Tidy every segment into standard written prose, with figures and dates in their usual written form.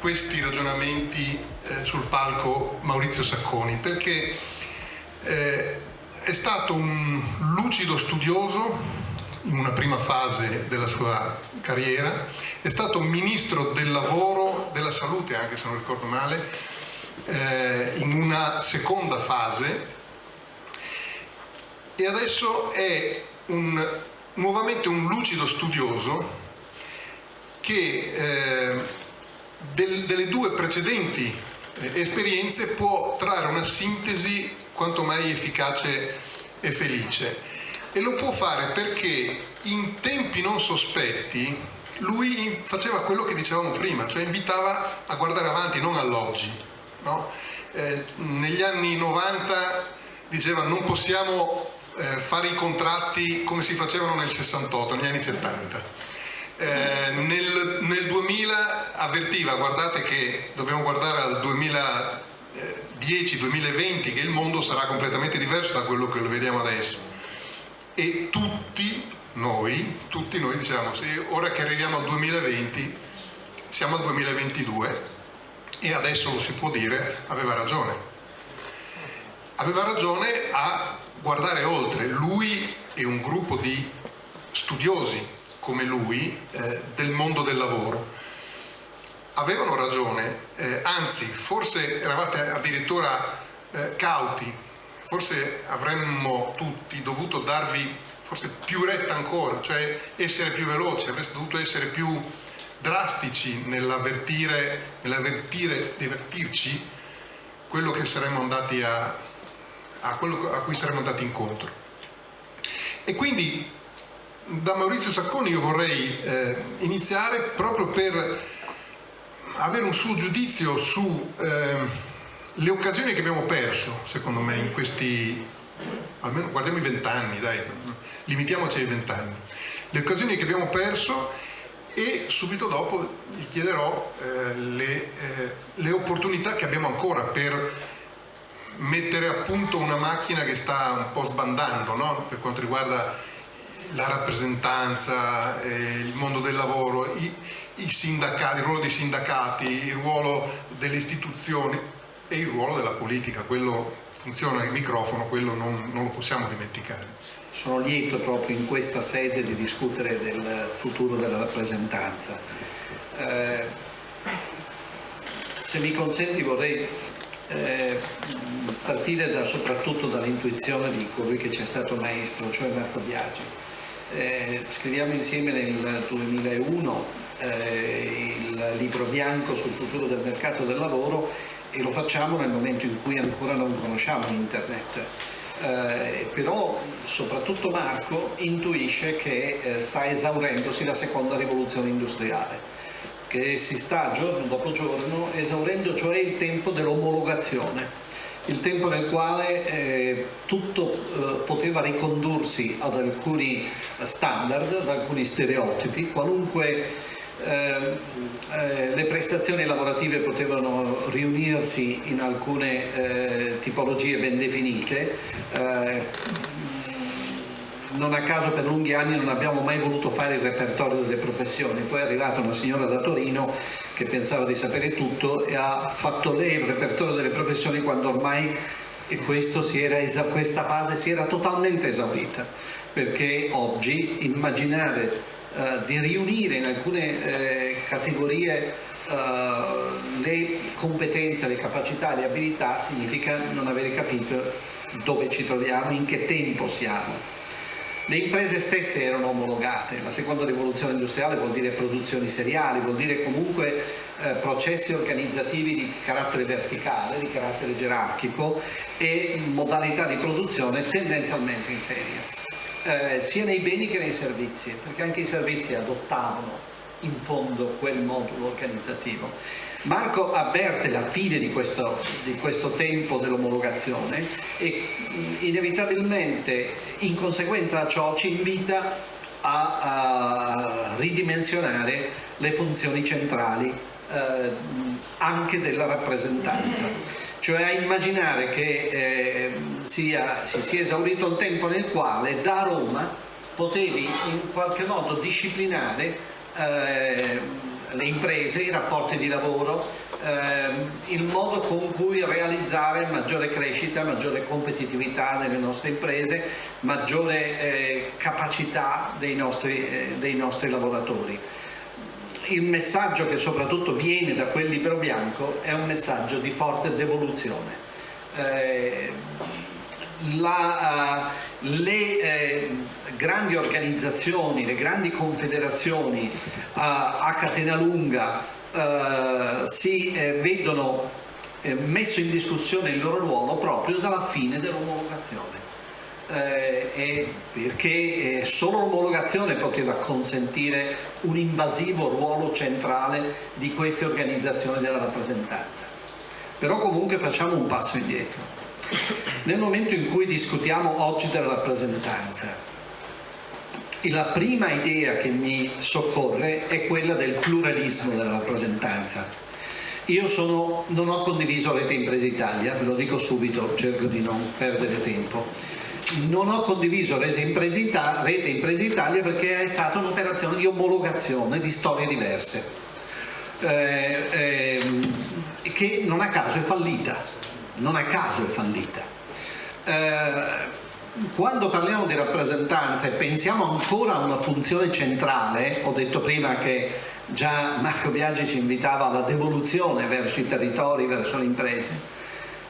questi ragionamenti sul palco Maurizio Sacconi, perché è stato un lucido studioso in una prima fase della sua carriera, è stato ministro del lavoro, della salute anche se non ricordo male, in una seconda fase, e adesso è nuovamente un lucido studioso che delle due precedenti esperienze può trarre una sintesi quanto mai efficace e felice. E lo può fare perché in tempi non sospetti lui faceva quello che dicevamo prima, cioè invitava a guardare avanti, non all'oggi, no? Negli anni 90 diceva non possiamo fare i contratti come si facevano nel 68, negli anni 70. Nel 2000 avvertiva, guardate che dobbiamo guardare al 2010-2020, che il mondo sarà completamente diverso da quello che lo vediamo adesso. E tutti noi diciamo, sì, ora che arriviamo al 2020 siamo al 2022 e adesso lo si può dire, aveva ragione a guardare oltre. Lui e un gruppo di studiosi come lui del mondo del lavoro avevano ragione, anzi forse eravate addirittura cauti. Forse avremmo tutti dovuto darvi forse più retta ancora, cioè essere più veloci, avreste dovuto essere più drastici nell'avvertirci quello che saremmo andati a cui saremmo andati incontro. E quindi da Maurizio Sacconi io vorrei iniziare proprio per avere un suo giudizio su le occasioni che abbiamo perso, secondo me, in questi, almeno guardiamo i 20 anni, dai, limitiamoci ai 20 anni, le occasioni che abbiamo perso, e subito dopo gli chiederò le opportunità che abbiamo ancora per mettere a punto una macchina che sta un po' sbandando, no? Per quanto riguarda la rappresentanza, il mondo del lavoro, i sindacati, il ruolo dei sindacati, il ruolo delle istituzioni e il ruolo della politica. Quello funziona, il microfono, quello non lo possiamo dimenticare. Sono lieto proprio in questa sede di discutere del futuro della rappresentanza. Se mi consenti vorrei partire soprattutto dall'intuizione di colui che ci è stato maestro, cioè Marco Biagi. Scriviamo insieme nel 2001 il libro bianco sul futuro del mercato del lavoro, e lo facciamo nel momento in cui ancora non conosciamo internet. Però soprattutto Marco intuisce che sta esaurendosi la seconda rivoluzione industriale, che si sta giorno dopo giorno esaurendo, cioè il tempo dell'omologazione, il tempo nel quale tutto poteva ricondursi ad alcuni standard, ad alcuni stereotipi, qualunque le prestazioni lavorative potevano riunirsi in alcune tipologie ben definite. Non a caso per lunghi anni non abbiamo mai voluto fare il repertorio delle professioni, poi è arrivata una signora da Torino che pensava di sapere tutto e ha fatto lei il repertorio delle professioni quando ormai questa fase si era totalmente esaurita, perché oggi immaginare di riunire in alcune categorie le competenze, le capacità, le abilità significa non avere capito dove ci troviamo, in che tempo siamo. Le imprese stesse erano omologate, la seconda rivoluzione industriale vuol dire produzioni seriali, vuol dire comunque processi organizzativi di carattere verticale, di carattere gerarchico e modalità di produzione tendenzialmente in serie. Sia nei beni che nei servizi, perché anche i servizi adottavano in fondo quel modulo organizzativo. Marco avverte la fine di questo tempo dell'omologazione e inevitabilmente in conseguenza a ciò ci invita a ridimensionare le funzioni centrali anche della rappresentanza, cioè a immaginare che si sia esaurito il tempo nel quale da Roma potevi in qualche modo disciplinare le imprese, i rapporti di lavoro, il modo con cui realizzare maggiore crescita, maggiore competitività delle nostre imprese, maggiore capacità dei nostri lavoratori. Il messaggio che soprattutto viene da quel libro bianco è un messaggio di forte devoluzione. Le grandi organizzazioni, le grandi confederazioni a catena lunga si vedono messo in discussione il loro ruolo proprio dalla fine dell'omologazione, perché solo l'omologazione poteva consentire un invasivo ruolo centrale di queste organizzazioni della rappresentanza. Però comunque facciamo un passo indietro. Nel momento in cui discutiamo oggi della rappresentanza, la prima idea che mi soccorre è quella del pluralismo della rappresentanza. Io non ho condiviso Rete Impresa Italia, ve lo dico subito, cerco di non perdere tempo. Non ho condiviso Rete Impresa Italia perché è stata un'operazione di omologazione di storie diverse, che non a caso è fallita. Quando parliamo di rappresentanza e pensiamo ancora a una funzione centrale, ho detto prima che già Marco Biagi ci invitava alla devoluzione verso i territori, verso le imprese,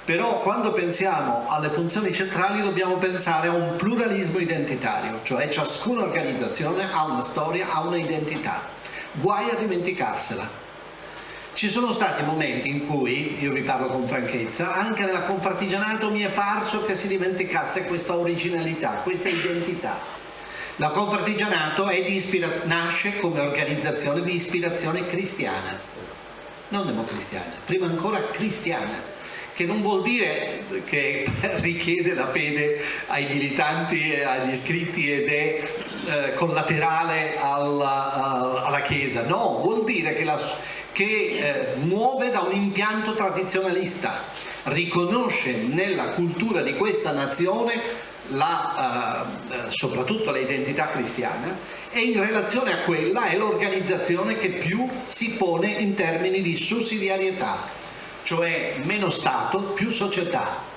però quando pensiamo alle funzioni centrali dobbiamo pensare a un pluralismo identitario, cioè ciascuna organizzazione ha una storia, ha una identità, guai a dimenticarsela. Ci sono stati momenti in cui, io vi parlo con franchezza, anche nella Confartigianato mi è parso che si dimenticasse questa originalità, questa identità. La Confartigianato nasce come organizzazione di ispirazione cristiana, non democristiana, prima ancora cristiana, che non vuol dire che richiede la fede ai militanti e agli iscritti ed è collaterale alla Chiesa, no, vuol dire che muove da un impianto tradizionalista, riconosce nella cultura di questa nazione soprattutto l'identità cristiana, e in relazione a quella è l'organizzazione che più si pone in termini di sussidiarietà, cioè meno Stato, più società.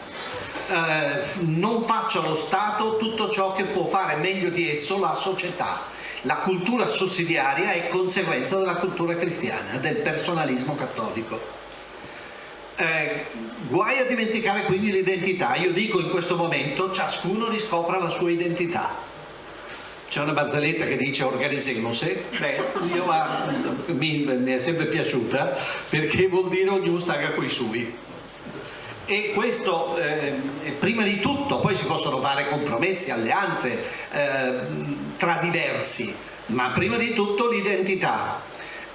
Non faccia lo Stato tutto ciò che può fare meglio di esso la società. La cultura sussidiaria è conseguenza della cultura cristiana, del personalismo cattolico. Guai a dimenticare quindi l'identità. Io dico in questo momento ciascuno riscopra la sua identità. C'è una barzelletta che dice organizzemose, mi è sempre piaciuta perché vuol dire ognuno staga coi sui. E questo prima di tutto, poi si possono fare compromessi, alleanze tra diversi, ma prima di tutto l'identità.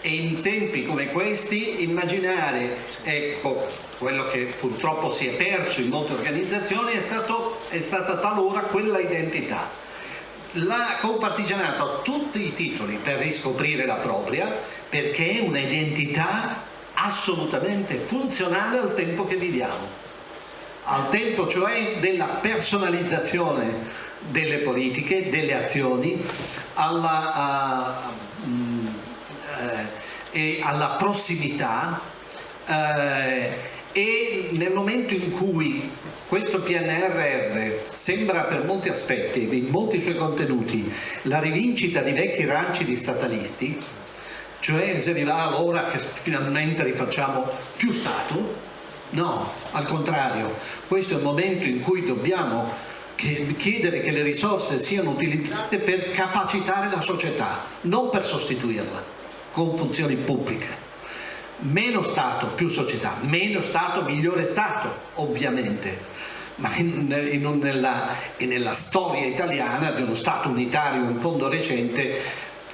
E in tempi come questi immaginare, ecco, quello che purtroppo si è perso in molte organizzazioni è stata talora quella identità. La Confartigianato ha tutti i titoli per riscoprire la propria, perché è una identità assolutamente funzionale al tempo che viviamo, al tempo cioè della personalizzazione delle politiche, delle azioni, e alla prossimità, e nel momento in cui questo PNRR sembra per molti aspetti, in molti suoi contenuti, la rivincita di vecchi ranci di statalisti, cioè si arriva all'ora che finalmente rifacciamo più Stato. No, al contrario, questo è il momento in cui dobbiamo chiedere che le risorse siano utilizzate per capacitare la società, non per sostituirla con funzioni pubbliche. Meno Stato, più società, meno Stato, migliore Stato, ovviamente, ma nella storia italiana di uno Stato unitario in fondo recente,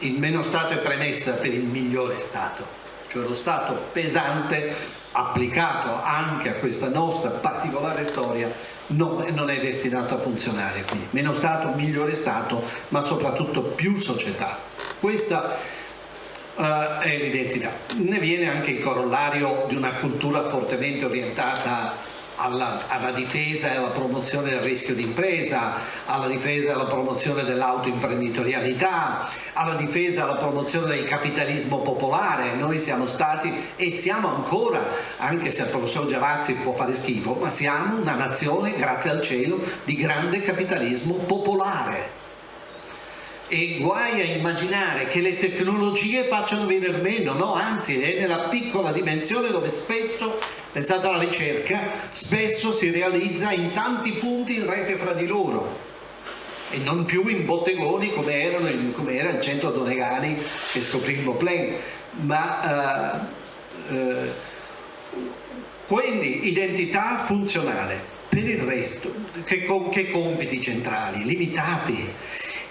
il meno Stato è premessa per il migliore Stato, cioè lo Stato pesante applicato anche a questa nostra particolare storia non è destinato a funzionare qui. Meno Stato, migliore Stato, ma soprattutto più società. Questa è l'identità. Ne viene anche il corollario di una cultura fortemente orientata alla difesa e alla promozione del rischio d'impresa, alla difesa e alla promozione dell'autoimprenditorialità, alla difesa e alla promozione del capitalismo popolare. Noi siamo stati e siamo ancora, anche se al professor Giavazzi può fare schifo, ma siamo una nazione, grazie al cielo, di grande capitalismo popolare. E guai a immaginare che le tecnologie facciano venire meno, no, anzi è nella piccola dimensione dove spesso, pensate alla ricerca, spesso si realizza in tanti punti in rete fra di loro e non più in bottegoni come era il centro Donegani che scoprimmo Plan, ma quindi identità funzionale. Per il resto, che compiti centrali?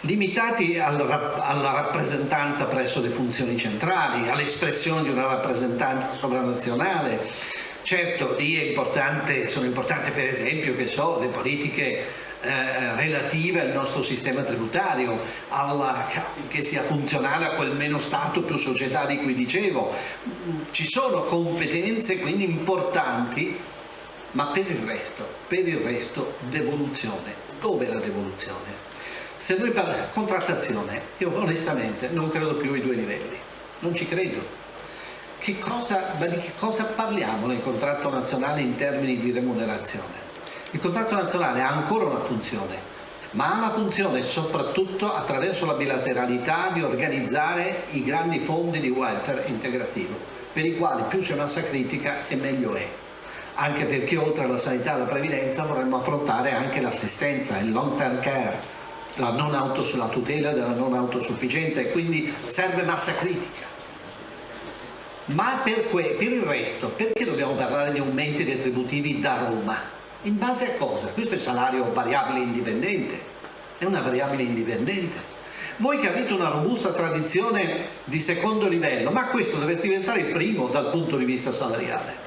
Limitati alla rappresentanza presso le funzioni centrali, all'espressione di una rappresentanza sovranazionale. Certo, sono importanti per esempio le politiche relative al nostro sistema tributario, che sia funzionale a quel meno Stato più società di cui dicevo. Ci sono competenze quindi importanti, ma per il resto devoluzione. Dove è la devoluzione? Se noi parliamo contrattazione, io onestamente non credo più ai 2 livelli, non ci credo. Di che cosa parliamo nel contratto nazionale in termini di remunerazione? Il contratto nazionale ha ancora una funzione, ma ha la funzione soprattutto attraverso la bilateralità di organizzare i grandi fondi di welfare integrativo, per i quali più c'è massa critica e meglio è. Anche perché oltre alla sanità e alla previdenza vorremmo affrontare anche l'assistenza, il long term care, la tutela della non autosufficienza, e quindi serve massa critica. Ma per il resto, perché dobbiamo parlare di aumenti retributivi da Roma? In base a cosa? Questo è il salario variabile indipendente, è una variabile indipendente. Voi che avete una robusta tradizione di secondo livello, ma questo dovreste diventare il primo dal punto di vista salariale.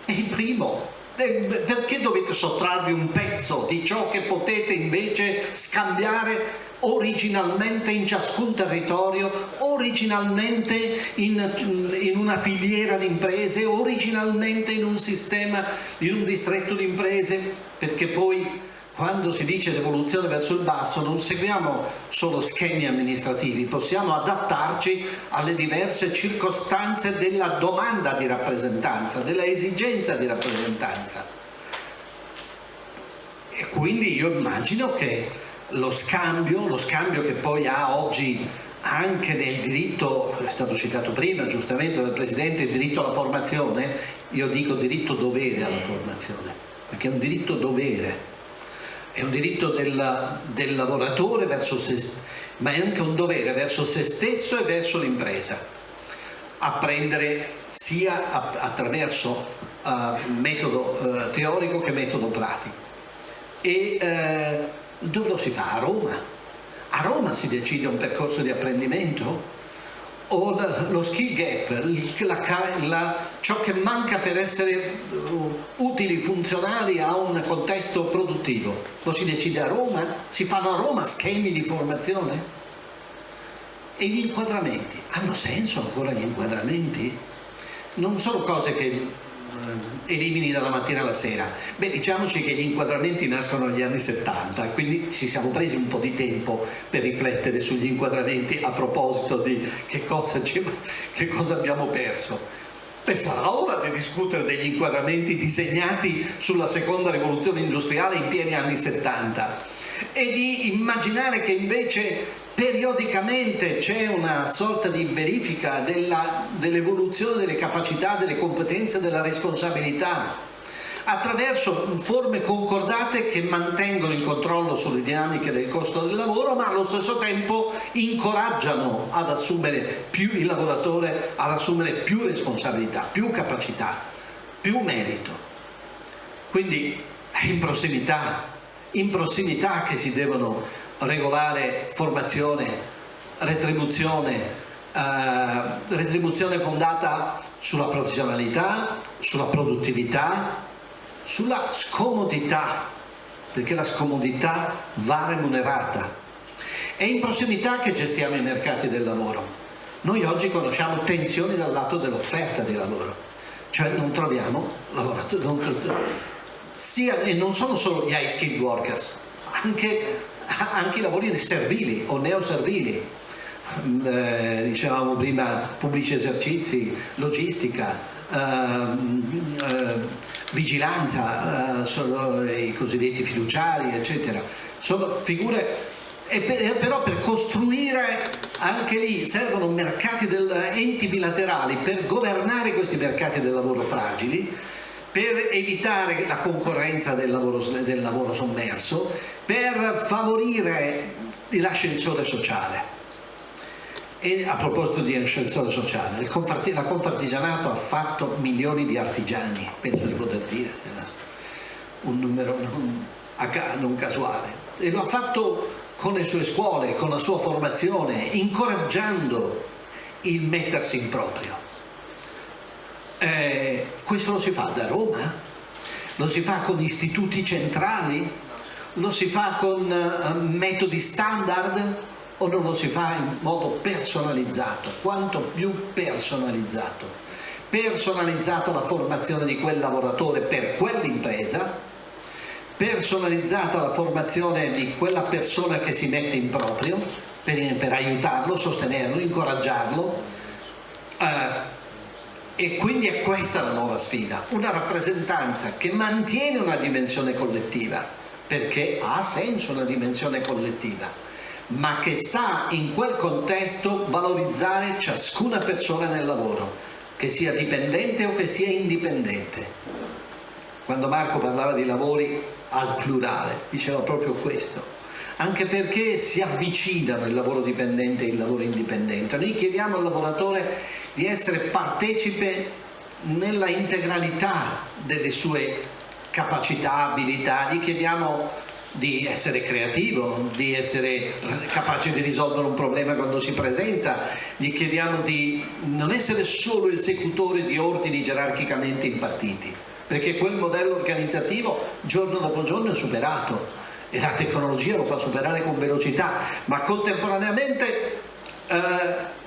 È il primo. Perché dovete sottrarvi un pezzo di ciò che potete invece scambiare originalmente in ciascun territorio, originalmente in una filiera di imprese, originalmente in un sistema, in un distretto di imprese? Perché poi quando si dice devoluzione verso il basso non seguiamo solo schemi amministrativi, possiamo adattarci alle diverse circostanze della domanda di rappresentanza, della esigenza di rappresentanza. E quindi io immagino che lo scambio che poi ha oggi anche nel diritto, è stato citato prima giustamente dal Presidente, il diritto alla formazione, io dico diritto dovere alla formazione, perché è un diritto dovere. È un diritto del lavoratore verso se stesso, ma è anche un dovere verso se stesso e verso l'impresa. Apprendere sia attraverso metodo teorico che metodo pratico. E dove lo si fa? A Roma. A Roma si decide un percorso di apprendimento? O lo skill gap, ciò che manca per essere utili, funzionali a un contesto produttivo, lo si decide a Roma? Si fanno a Roma schemi di formazione? E gli inquadramenti? Hanno senso ancora gli inquadramenti? Non sono cose che elimini dalla mattina alla sera. Beh, diciamoci che gli inquadramenti nascono negli anni 70, quindi ci siamo presi un po' di tempo per riflettere sugli inquadramenti a proposito di che cosa abbiamo perso. E sarà ora di discutere degli inquadramenti disegnati sulla seconda rivoluzione industriale in pieni anni 70 e di immaginare che invece periodicamente c'è una sorta di verifica dell'evoluzione delle capacità, delle competenze, della responsabilità, attraverso forme concordate che mantengono il controllo sulle dinamiche del costo del lavoro, ma allo stesso tempo incoraggiano ad assumere il lavoratore ad assumere più responsabilità, più capacità, più merito. Quindi è in prossimità che si devono regolare formazione, retribuzione fondata sulla professionalità, sulla produttività, sulla scomodità, perché la scomodità va remunerata. È in prossimità che gestiamo i mercati del lavoro. Noi oggi conosciamo tensioni dal lato dell'offerta di lavoro. cioè non troviamo lavoratori, e non sono solo gli high skilled workers, anche i lavori servili o neoservili, dicevamo prima pubblici esercizi, logistica, vigilanza, sono i cosiddetti fiduciari, eccetera, sono figure. Però per costruire anche lì servono enti bilaterali per governare questi mercati del lavoro fragili, per evitare la concorrenza del lavoro sommerso, per favorire l'ascensore sociale. E a proposito di ascensore sociale, la Confartigianato ha fatto milioni di artigiani, penso di poter dire, un numero non casuale, e lo ha fatto con le sue scuole, con la sua formazione, incoraggiando il mettersi in proprio. Questo lo si fa da Roma, lo si fa con istituti centrali, lo si fa con metodi standard, o non lo si fa in modo personalizzato? Quanto più personalizzato la formazione di quel lavoratore per quell'impresa, personalizzata la formazione di quella persona che si mette in proprio per aiutarlo, sostenerlo, incoraggiarlo, e quindi è questa la nuova sfida, una rappresentanza che mantiene una dimensione collettiva, perché ha senso una dimensione collettiva, ma che sa in quel contesto valorizzare ciascuna persona nel lavoro, che sia dipendente o che sia indipendente. Quando Marco parlava di lavori al plurale, diceva proprio questo, anche perché si avvicinano il lavoro dipendente e il lavoro indipendente. Noi chiediamo al lavoratore di essere partecipe nella integralità delle sue capacità, abilità, gli chiediamo di essere creativo, di essere capace di risolvere un problema quando si presenta, gli chiediamo di non essere solo esecutore di ordini gerarchicamente impartiti, perché quel modello organizzativo giorno dopo giorno è superato e la tecnologia lo fa superare con velocità, ma contemporaneamente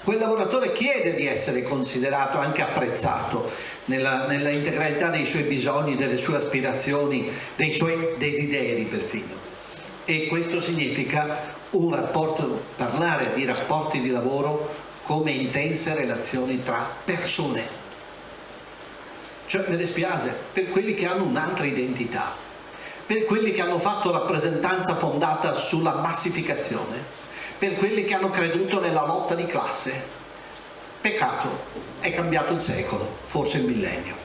quel lavoratore chiede di essere considerato, anche apprezzato nella integralità dei suoi bisogni, delle sue aspirazioni, dei suoi desideri perfino. E questo significa parlare di rapporti di lavoro come intense relazioni tra persone. Cioè, mi dispiace, per quelli che hanno un'altra identità, per quelli che hanno fatto rappresentanza fondata sulla massificazione, per quelli che hanno creduto nella lotta di classe. Peccato, è cambiato il secolo, forse il millennio.